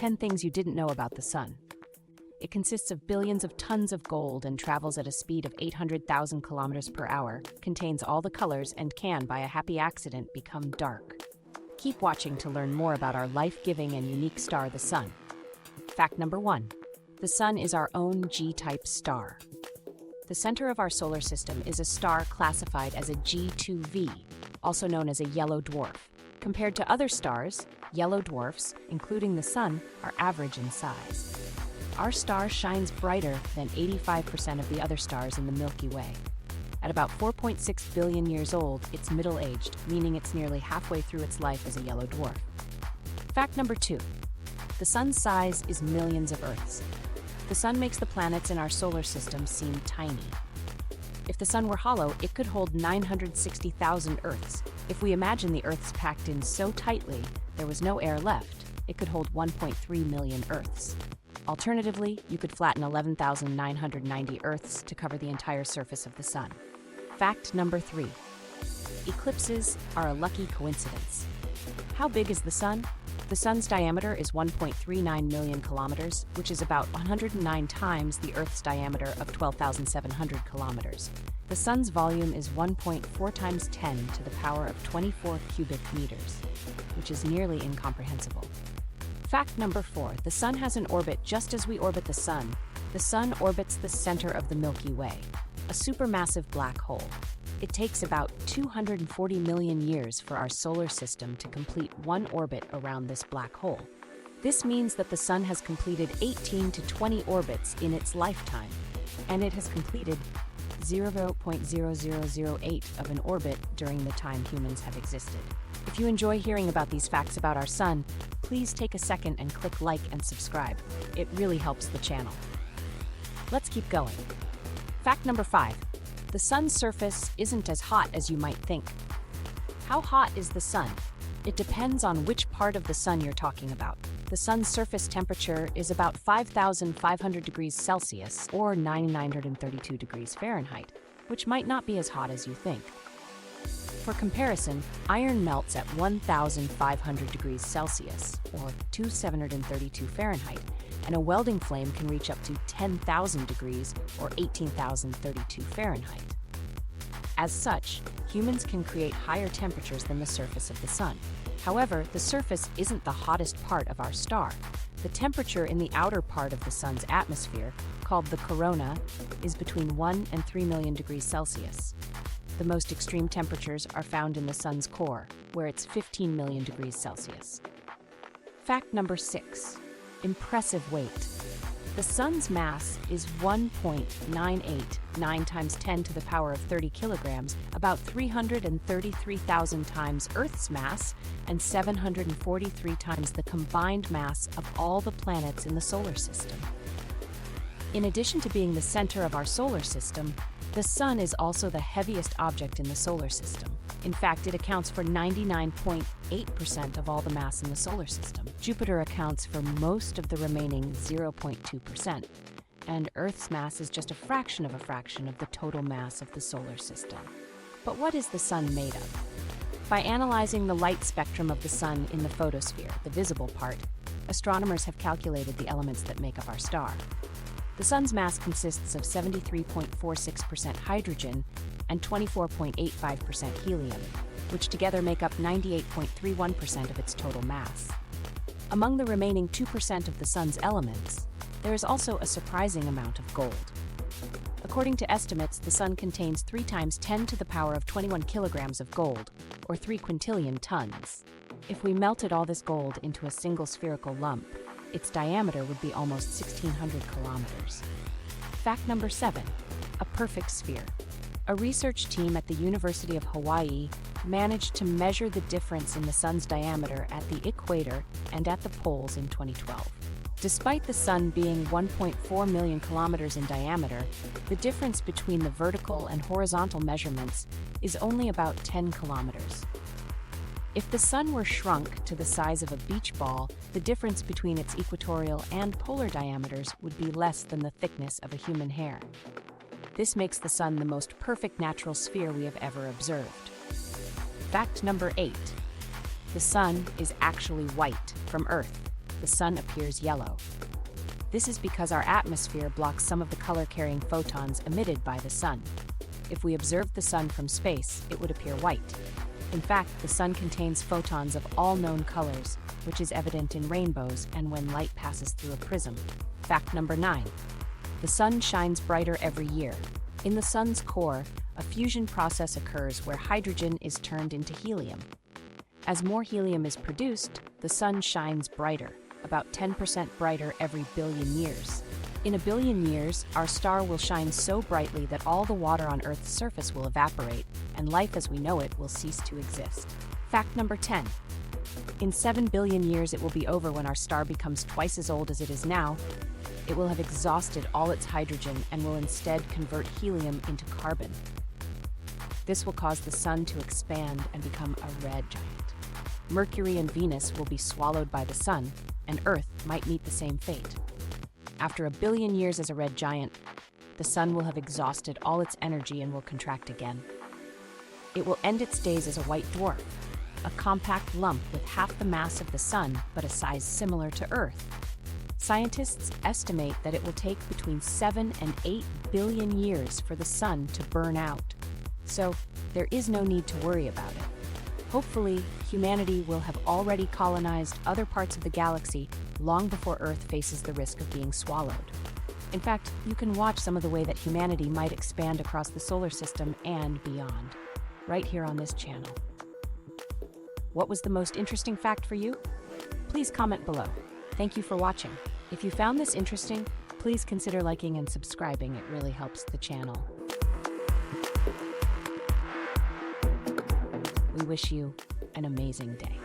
10 things you didn't know about the sun. It consists of billions of tons of gold and travels at a speed of 800,000 kilometers per hour, contains all the colors, and can, by a happy accident, become dark. Keep watching to learn more about our life-giving and unique star, the sun. Fact number 1. The sun is our own G-type star. The center of our solar system is a star classified as a G2V, also known as a yellow dwarf. Compared to other stars, yellow dwarfs, including the sun, are average in size. Our star shines brighter than 85% of the other stars in the Milky Way. At about 4.6 billion years old, it's middle-aged, meaning it's nearly halfway through its life as a yellow dwarf. Fact number 2. The sun's size is millions of Earths. The sun makes the planets in our solar system seem tiny. If the sun were hollow, it could hold 960,000 Earths. If we imagine the Earths packed in so tightly there was no air left, it could hold 1.3 million Earths. Alternatively, you could flatten 11,990 Earths to cover the entire surface of the sun. Fact number 3. Eclipses are a lucky coincidence. How big is the sun? The sun's diameter is 1.39 million kilometers, which is about 109 times the Earth's diameter of 12,700 kilometers. The sun's volume is 1.4 times 10 to the power of 24 cubic meters, which is nearly incomprehensible. Fact number 4. The sun has an orbit just as we orbit the sun. The sun orbits the center of the Milky Way, a supermassive black hole. It takes about 240 million years for our solar system to complete one orbit around this black hole. This means that the sun has completed 18 to 20 orbits in its lifetime, and it has completed 0.0008 of an orbit during the time humans have existed. If you enjoy hearing about these facts about our sun, please take a second and click like and subscribe. It really helps the channel. Let's keep going. Fact number 5. The sun's surface isn't as hot as you might think. How hot is the sun? It depends on which part of the sun you're talking about. The sun's surface temperature is about 5,500 degrees Celsius or 932 degrees Fahrenheit, which might not be as hot as you think. For comparison, iron melts at 1,500 degrees Celsius or 2,732 Fahrenheit, and a welding flame can reach up to 10,000 degrees or 18,032 Fahrenheit. As such, humans can create higher temperatures than the surface of the sun. However, the surface isn't the hottest part of our star. The temperature in the outer part of the sun's atmosphere, called the corona, is between 1 and 3 million degrees Celsius. The most extreme temperatures are found in the sun's core, where it's 15 million degrees Celsius. Fact number 6. Impressive weight. The sun's mass is 1.989 times 10 to the power of 30 kilograms, about 333,000 times Earth's mass, and 743 times the combined mass of all the planets in the solar system. In addition to being the center of our solar system, the sun is also the heaviest object in the solar system. In fact, it accounts for 99.8% of all the mass in the solar system. Jupiter accounts for most of the remaining 0.2%, and Earth's mass is just a fraction of the total mass of the solar system. But what is the sun made of? By analyzing the light spectrum of the sun in the photosphere, the visible part, astronomers have calculated the elements that make up our star. The sun's mass consists of 73.46% hydrogen and 24.85% helium, which together make up 98.31% of its total mass. Among the remaining 2% of the sun's elements, there is also a surprising amount of gold. According to estimates, the sun contains 3 times 10 to the power of 21 kilograms of gold, or 3 quintillion tons. If we melted all this gold into a single spherical lump, its diameter would be almost 1,600 kilometers. Fact number 7. A perfect sphere. A research team at the University of Hawaii managed to measure the difference in the sun's diameter at the equator and at the poles in 2012. Despite the sun being 1.4 million kilometers in diameter, the difference between the vertical and horizontal measurements is only about 10 kilometers. If the sun were shrunk to the size of a beach ball, the difference between its equatorial and polar diameters would be less than the thickness of a human hair. This makes the sun the most perfect natural sphere we have ever observed. Fact number 8. The sun is actually white from Earth. the sun appears yellow. This is because our atmosphere blocks some of the color-carrying photons emitted by the sun. If we observed the sun from space, it would appear white. In fact, the sun contains photons of all known colors, which is evident in rainbows and when light passes through a prism. Fact number 9. The sun shines brighter every year. In the sun's core, a fusion process occurs where hydrogen is turned into helium. As more helium is produced, the sun shines brighter, about 10% brighter every billion years. In a billion years, our star will shine so brightly that all the water on Earth's surface will evaporate, and life as we know it will cease to exist. Fact number 10. In 7 billion years, it will be over when our star becomes twice as old as it is now. It will have exhausted all its hydrogen and will instead convert helium into carbon. This will cause the sun to expand and become a red giant. Mercury and Venus will be swallowed by the sun, and Earth might meet the same fate. After a billion years as a red giant, the sun will have exhausted all its energy and will contract again. It will end its days as a white dwarf, a compact lump with half the mass of the sun but a size similar to Earth. Scientists estimate that it will take between 7 and 8 billion years for the sun to burn out. So, there is no need to worry about it. Hopefully, humanity will have already colonized other parts of the galaxy long before Earth faces the risk of being swallowed. In fact, you can watch some of the way that humanity might expand across the solar system and beyond, right here on this channel. What was the most interesting fact for you? Please comment below. Thank you for watching. If you found this interesting, please consider liking and subscribing. It really helps the channel. We wish you an amazing day.